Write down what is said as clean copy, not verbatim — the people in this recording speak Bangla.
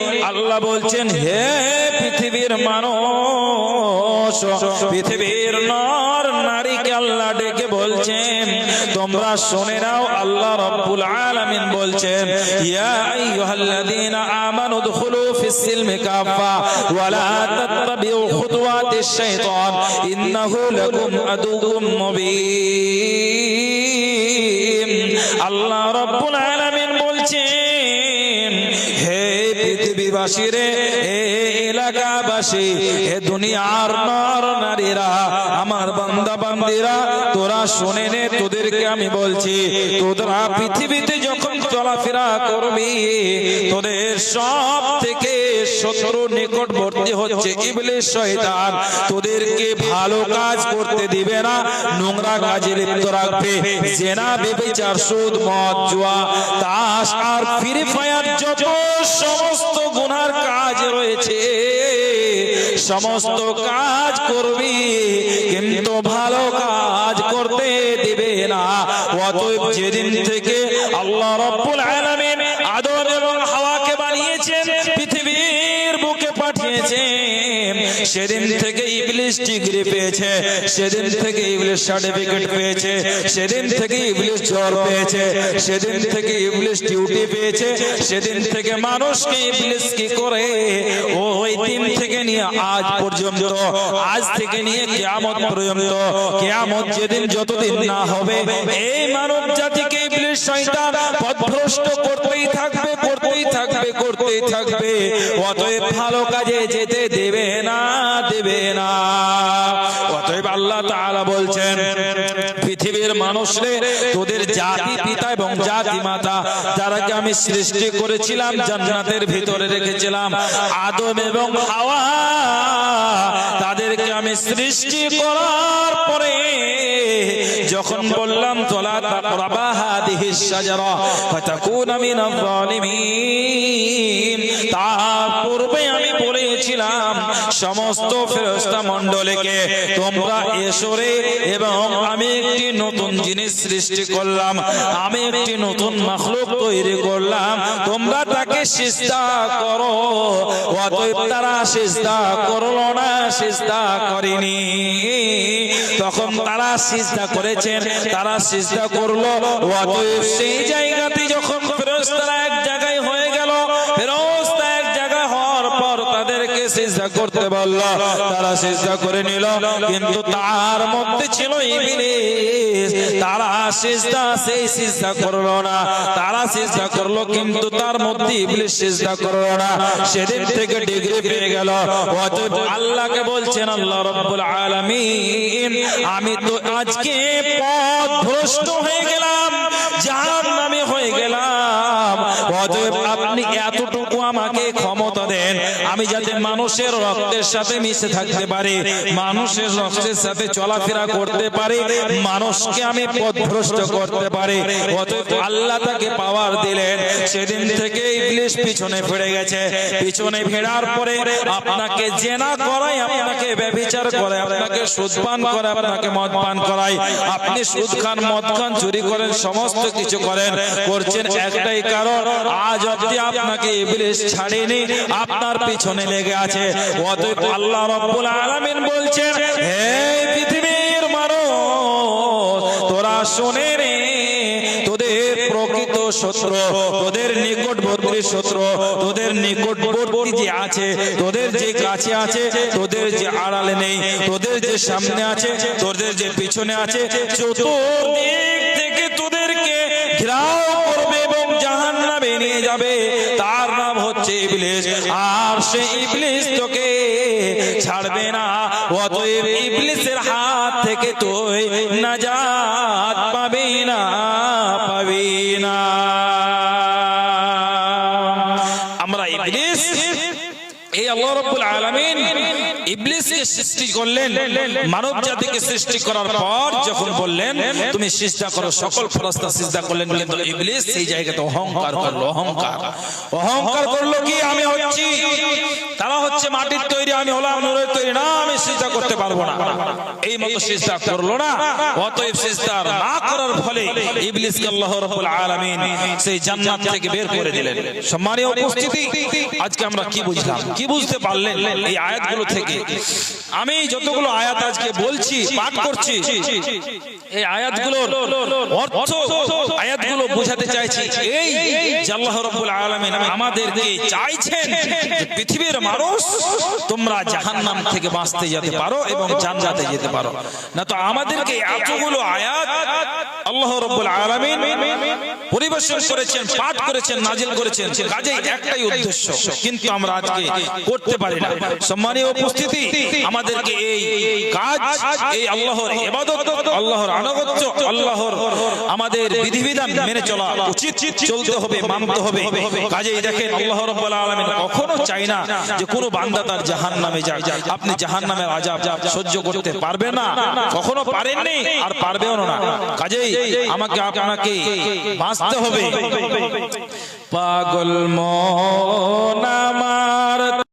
আল্লাহ বলছেন, হে পৃথিবীর মানুষ, পৃথিবীর নর নারীকে আল্লাহ ডেকে বলছেন, তোমরা শুনে নাও। আল্লাহ রাব্বুল আলামিন বলছেন, ইয়া আইয়ুহাল্লাযীনা আমানু দুখুলু ফিস সিলমি কাফা ওয়া লা তাত্তাবিউ খুতুওয়াতিশ শাইতান ইন্নাহু লাকুম আদুউম মুবিন। আল্লাহ রাব্বুল আলামিন বলছেন, হে পৃথিবীবাসী রে, হে এলাকাবাসী, হে দুনিয়ার নর নারীরা, আমার বান্দা বান্দীরা, তোরা শুনে নে, তোদেরকে আমি বলছি, তোরা পৃথিবীতে যখন চলাফেরা করবি, তোদের সব থেকে শত্রু নিকটবর্তী হচ্ছে ইবলিস শয়তান। তোদেরকে ভালো কাজ করতে দিবে না, নোংরা কাজে লিপ্ত রাখবে। জেনা, ব্যভিচার, সুদ, মদ, জুয়া, তাস আর ফ্রি ফায়ার, যত সমস্ত গুনার কাজ রয়েছে সমস্ত কাজ করবি, কিন্তু ভালো কাজ করতে দিবে না। অতএব যেদিন থেকে আল্লাহ রাব্বুল আলামিন আদম এবং হাওয়াকে বানিয়েছেন, পৃথিবীর বুকে পাঠিয়েছেন, সেদিন থেকে ইবলিস ডিগ্রি পেয়েছে, সেদিন থেকে ইবলিস সার্টিফিকেট পেয়েছে, সেদিন থেকে ইবলিস জ্বর পেয়েছে, সেদিন থেকে ইবলিস ডিউটি পেয়েছে, সেদিন থেকে মানুষকে ইবলিস কি করে ওই দিন থেকে নিয়ে আজ পর্যন্ত, আজ থেকে নিয়ে কিয়ামত পর্যন্ত, কিয়ামত যেদিন যতদিন না হবে, এই মানব জাতিকে ইবলিস শয়তান পথভ্রষ্ট করতেই থাকবে, করতেই থাকবে, করতেই থাকবে। অতএব ভালো কাজে যেতে দেবে না, দেবে না। অতএব আল্লাহ তাআলা বলছেন, পৃথিবীর মানুষরে, তোদের জাতি পিতা এবং জাতি মাতা যারাকে আমি সৃষ্টি করেছিলাম, জান্নাতের ভিতরে রেখেছিলাম, আদম এবং হাওয়া, তাদেরকে আমি সৃষ্টি করার পরে যখন বললাম তোলা তাকরাবা হাদিহিস শাজারা ফাতাকুনা মিনাজ জালিমিন, তার পূর্বে আমি বলেছিলাম সমস্ত ফেরেশতা মণ্ডলীকে, তোমরা এসো রে, এবং আমি একটি নতুন জিনিস সৃষ্টি করলাম, আমি একটি নতুন মাখলুক তৈরি করলাম, তোমরা তাকে সিজদা করো। অতএব তারা সিজদা করলো না, সিজদা করেনি। তখন তারা সিজদা করেছেন, তারা সিজদা করলো। অতএব সেই জায়গাতে যখন ফেরেশতারা এক জায়গায় হয়ে গেল, ফেরেশতা এক জায়গায় হওয়ার পর তাদেরকে সিজদা করতে বলল, তারা সিজদা করে নিল, কিন্তু তার মধ্যে ছিল ইবলিস। তারা সিজদা, সেই সিজদা করলো না, তারা সিজদা করলো, কিন্তু তার মধ্যে ইবলিস সিজদা করলো না। সেদিন থেকে ডিগ্রি পেয়ে গেল। অতএব আল্লাহকে বলছেন, আল্লাহ রাব্বুল আলামিন, আমি তো আজকে পথভ্রষ্ট হয়ে গেলাম, জাহান্নামী হয়ে গেলাম। অতএব আপনি এতটুকু আমাকে ক্ষমতা দেন, আমি যাতে মানুষের রক্তের সাথে মিশে থাকতে পারি, মানুষের রক্তের সাথে চলাফেরা করতে পারি, মানুষকে আমি পথভ্রষ্ট করতে পারি। অতএব আল্লাহ তাকে পাওয়ার দিলেন। সেদিন থেকে ইবলিস পিছনে ফিরে গেছে। পিছনে ফেরার পরে আপনাকে জেনা করায়, আপনাকে ব্যভিচার করে, আপনাকে সুদ পান করে, আপনাকে মদ পান করায়, আপনি সুদ খান, মদ খান, চুরি করেন, সমস্ত কিছু করেন, করছেন একটাই কারণ, আজ অবধি আপনাকে ইবলিস ছাড়েনি, আপনার পিছনে লেগে আছে। অতএব আল্লাহ রাব্বুল আলামিন বলছেন, হে পৃথিবীর মানুষ, তোরা শুনে রে, তোদের প্রকৃত শত্রু, তোদের নিকটবর্তী শত্রু, তোদের নিকটবর্তী যে আছে, তোদের যে কাছে আছে, তোদের যে আড়ালে নেই, তোদের যে সামনে আছে, তোদের যে পিছনে আছে, চতুর্দিক থেকে তোদেরকে ঘেরাও করবে এবং জাহান্নামে নিয়ে যাবে। তার নাম হচ্ছে ইবলিস, আর সেই ইবলিস তোকে ছাড়বে না। অতএব ইবলিসের হাত থেকে তুই নাজাত পাবি না, পাবি না। আমরা ইবলিস, এই আল্লাহ রাব্বুল আলামিন ইবলিসকে সৃষ্টি করলেন, মানব জাতিকে সৃষ্টি করার পর যখন বললেন তুমি সিজদা করো, সকল ফেরেশতা সিজদা করলেন, কিন্তু ইবলিস সেই জায়গাতে অহংকার করলো। অহংকার করলো কি, আমি হচ্ছি, তারা হচ্ছে মাটির তৈরি, আমি হলাম নূরের তৈরি, না আমি সিজদা করতে পারবো না, এই মতো সিজদা করলো না। অতএব সিজদা না করার ফলে ইবলিসকে আল্লাহ রাব্বুল আলামিন সেই জান্নাত থেকে বের করে দিলেন। সম্মানীয় উপস্থিতি, আজকে আমরা কি বুঝলাম, কি বুঝতে পারলেন এই আয়াতগুলো থেকে? আমি যতগুলো আয়াত আজকে বলছি, পাঠ করছি, এই আয়াতগুলোর অর্থ, আয়াতগুলো বোঝাতে চাইছি এই যে আল্লাহ রাব্বুল আলামিন আমাদেরকে চাইছেন যে পৃথিবীর মানুষ তোমরা জাহান্নাম থেকে বাঁচতে যেতে পারো এবং জান্নাতে যেতে পারো। না তো আমাদেরকে এতগুলো আয়াত আল্লাহ রাব্বুল আলামিন পরিবেশন করেছেন, পাঠ করেছেন, নাজিল করেছেন, কাজেই একটাই উদ্দেশ্য, কিন্তু আমরা আজকে করতে পারি না। সম্মানীয় উপস্থিতি, আমাদেরকে এই কাজ, এই আল্লাহর ইবাদত, আল্লাহর আনুগত্য, আল্লাহর আমাদের বিধিবিধান মেনে চলা উচিত, চলতে হবে, মানতে হবে। কাজেই দেখেন আল্লাহ রাব্বুল আলামিন কখনো চায় না যে কোনো বান্দা তার জাহান্নামে যাক। আপনি জাহান্নামের আযাব সহ্য করতে পারবেন না, কখনো পারেননি আর পারবেও না। কাজেই আমাকে আপনাকে বাঁচতে হবে। পাগল মন আমার